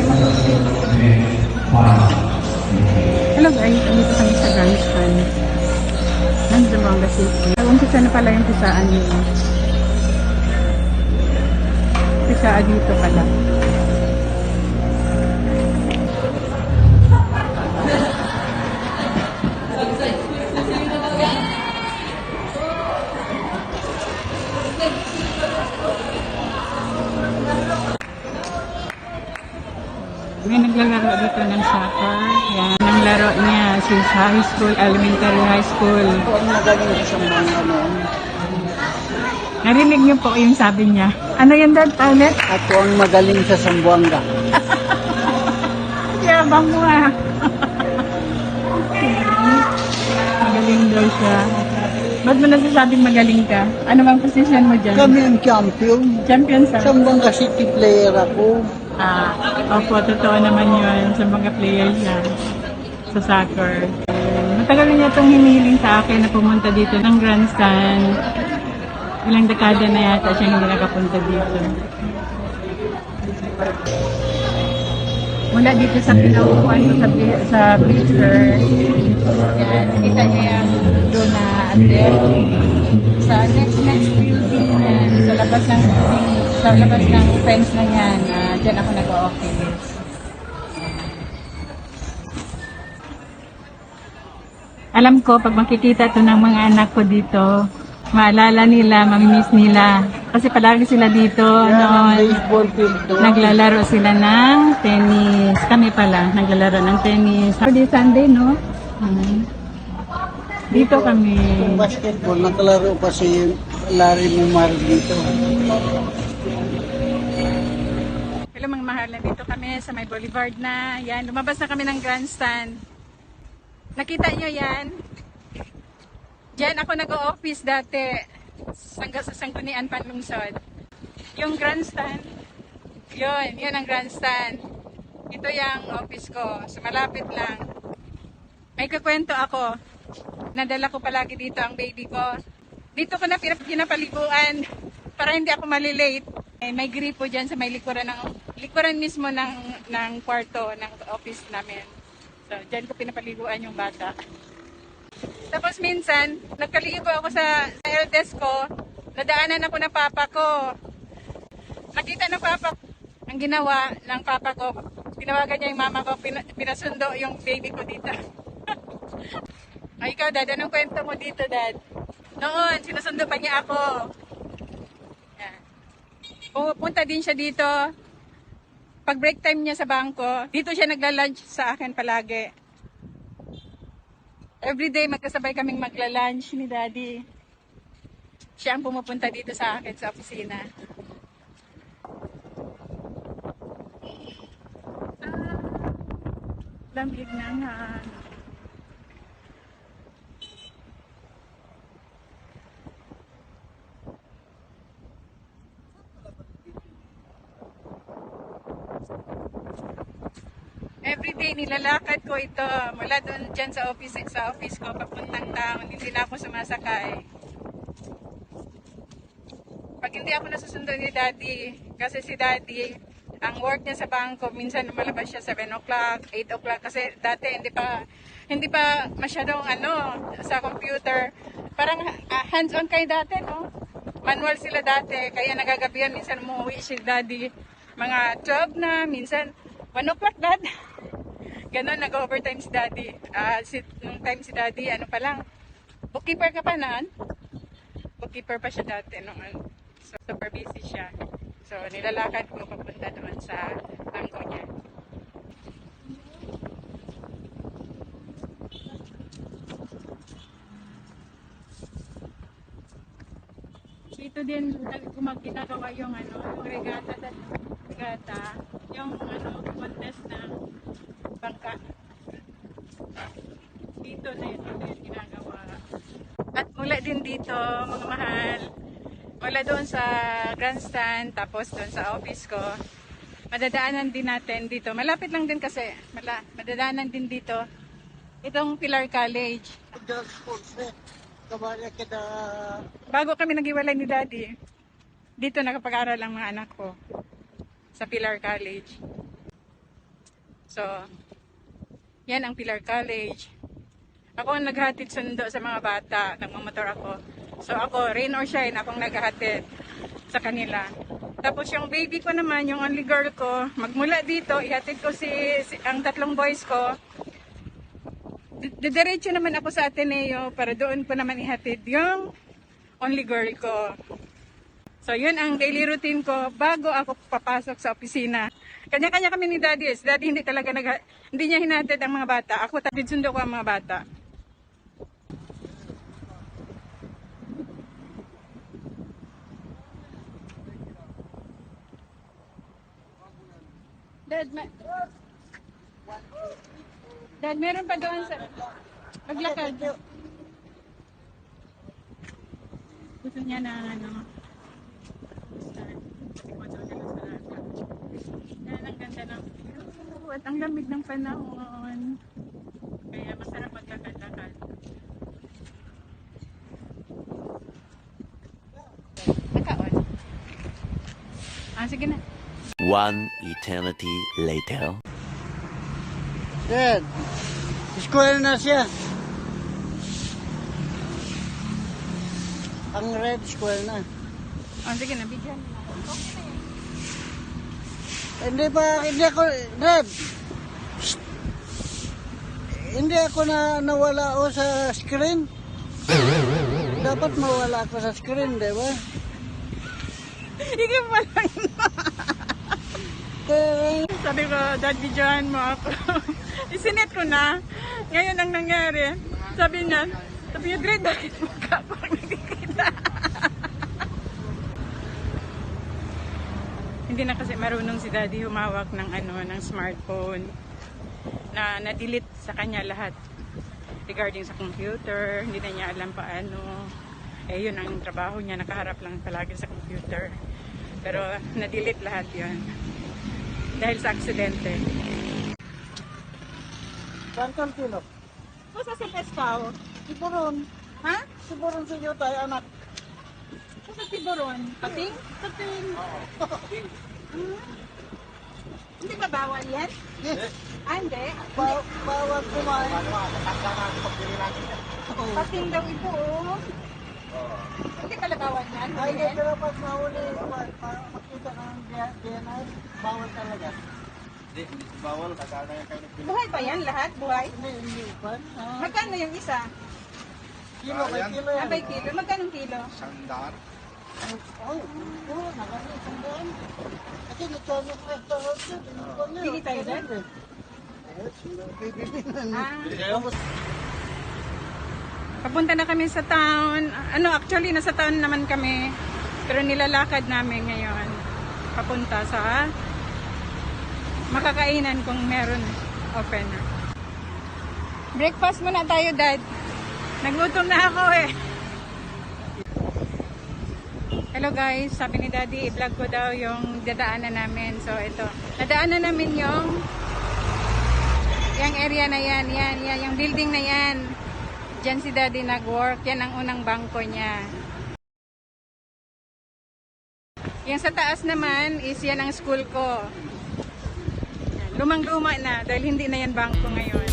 Hello guys, dito kami sa grandstand ng Zamboanga City. Umpisa na pala yung pisaan yun. Pisaan dito pala. May naglalaro dito ng soccer. Yan, ang laro niya si high school, elementary high school. Ako ang magaling sa Zamboanga noon. Narinig niyo po yung sabi niya. Ano yan dad, Paulet? Ako ang magaling sa Zamboanga. Yabang mo ah. Magaling daw siya. Ba't mo nasasabing magaling ka? Ano bang position mo dyan? Kami ang champion. Champion sa... Zamboanga City player ako. Opo, totoo naman yun sa mga players niya sa soccer. Matagal na niya itong hinihiling sa akin na pumunta dito ng grandstand. Ilang dekada na yata siya hindi nakapunta dito. Mula dito sa pinaupuan ko sa bleacher, yan, kita niya yung doon na address. Sa next building yan, sa labas ng fence na yan, dyan ako nag-o-office. Alam ko, pag makikita to ng mga anak ko dito, maalala nila, mamimiss nila. Kasi palagi sila dito noon. Baseball field doon. Naglalaro sila ng tennis. Kami pala, naglalaro ng tennis. Saturday, Sunday, no? Dito kami. Yung basketball, nakalaro pa si Larry Mumar dito. Hello mga mahal, nandito kami sa may boulevard na. Yan, lumabas na kami ng grandstand. Nakita nyo yan? Diyan ako nag-o-office dati sa Sanggunian Panlungsod. Yung grandstand, yun ang grandstand. Ito yung office ko. So malapit lang. May kukwento ako. Nadala ko palagi dito ang baby ko. Dito ko na pinapaliguan para hindi ako malilate. May gripo dyan sa may likuran mismo ng kwarto ng office namin. So dyan ko pinapaliguan yung bata. Tapos minsan, nagkaligo ako sa eldest ko, nadaanan ako ng papa ko. Nakita ng papa ko, ang ginawa ng papa ko, tinawagan niya yung mama ko, pinasundo yung baby ko dito. Ay, ikaw dad, anong kwento mo dito dad? Noon, sinusundo pa niya ako. Yan. Pupunta din siya dito. Pag break time niya sa bangko, dito siya nagla-lunch sa akin palagi. Everyday magkasabay kaming magla-lunch ni Daddy. Siya ang pumupunta dito sa akin sa opisina. Lamig na nga. Everyday nilalakad ko ito mula doon dyan sa office ko papuntang town. Hindi na ako sumasakay. Pag hindi ako nasusunod ni Daddy, kasi si Daddy, ang work niya sa bangko, minsan lumalabas siya 7 o'clock, 8 o'clock, kasi dati hindi pa masyadong sa computer. Parang hands-on kayo dati, no? Manual sila dati, kaya nagagabihan, minsan umuwi si Daddy mga 12 na, minsan 1 o'clock dad. Ganon, nag-overtime si Daddy. Nung time si Daddy, ano pa lang, bookkeeper ka pa naan? Bookkeeper pa siya dati noon. So, super busy siya. So, nilalakad ko papunta doon sa bangko niya. Dito din, ginagawa yung yung regata, yung contest na bangka. Dito na yun ginagawa. At mula din dito, mga mahal, mula doon sa grandstand, tapos doon sa office ko, madadaanan din natin dito. Malapit lang din kasi, madadaanan din dito, itong Pilar College. Bago kami nag-iwalay ni Daddy, dito nakapag-aral ang mga anak ko sa Pilar College. So, yan ang Pilar College. Ako ang naghatid sundo sa mga bata. Nagmamotor ako. So ako, rain or shine, akong naghatid sa kanila. Tapos yung baby ko naman, yung only girl ko, magmula dito, ihatid ko ang 3 boys ko. Didiretso naman ako sa Ateneo para doon ko naman ihatid yung only girl ko. So yun ang daily routine ko bago ako papasok sa opisina. Kanya-kanya kami ni Daddy. Daddy hindi niya hinatid ang mga bata. Ako tatid sundo ko ang mga bata. Dad, meron pa doon sa maglakad. Gusto niya na ano. Yan, ang ganda ng view at ang lamig ng panahon. Kaya masarap magkakad-lakad. Naka-on. Sige na. One eternity later. Dad, square na siya. Ang red square na. Sige na, bigyan mo. Hindi ako, Dad. Shh. Hindi ako nawala o sa screen. Dapat mawala ako sa screen, di ba? Ikaw pa lang. Sabi ko, Dad, videohan mo ako. Isinet ko na. Ngayon ang nangyari. Sabi niya, Dred, bakit mukha ko nakikita? Hindi na kasi marunong si Daddy humawak ng ng smartphone na na-delete sa kanya lahat regarding sa computer. Hindi na niya alam paano. Yun ang trabaho niya, nakaharap lang palagi sa computer. Pero na-delete lahat yun dahil sa aksidente. Saan kilo? Basta si Pescao. Siburon. Ha? Siburon sa iyo tayo, anak. Basta si Boron. Pating? Pating. Hindi ba bawal yan? Yes. Hindi. Bawal kumain. Pating daw ito, oh. Hindi pala bawal yan? Ay, hindi dapat mahuli. Makita ng DNA. Bawal talaga. Hindi bawal. Kagana yung kayo. Buhay pa yan lahat? Buhay? Hindi pa. Magkano yung isa? Kilo by kilo yan. Abay kilo. Magkano kilo? Oh, nakasal sandaan. Kasi nagtanong restaurant yun. Bili tayo dyan? Papunta na kami sa town. Actually, nasa town naman kami. Pero nilalakad namin ngayon. Papunta sa makakainan kung meron open. Breakfast muna tayo, Dad. Nagutom na ako eh. Hello guys, sabi ni Daddy, i-vlog ko daw yung dadaanan namin. So ito, nadaanan namin yung area na yan, yung building na yan. Diyan si Daddy nag-work, yan ang unang bangko niya. Yung sa taas naman is yan ang school ko. Lumang-luma na dahil hindi na yan bangko ngayon.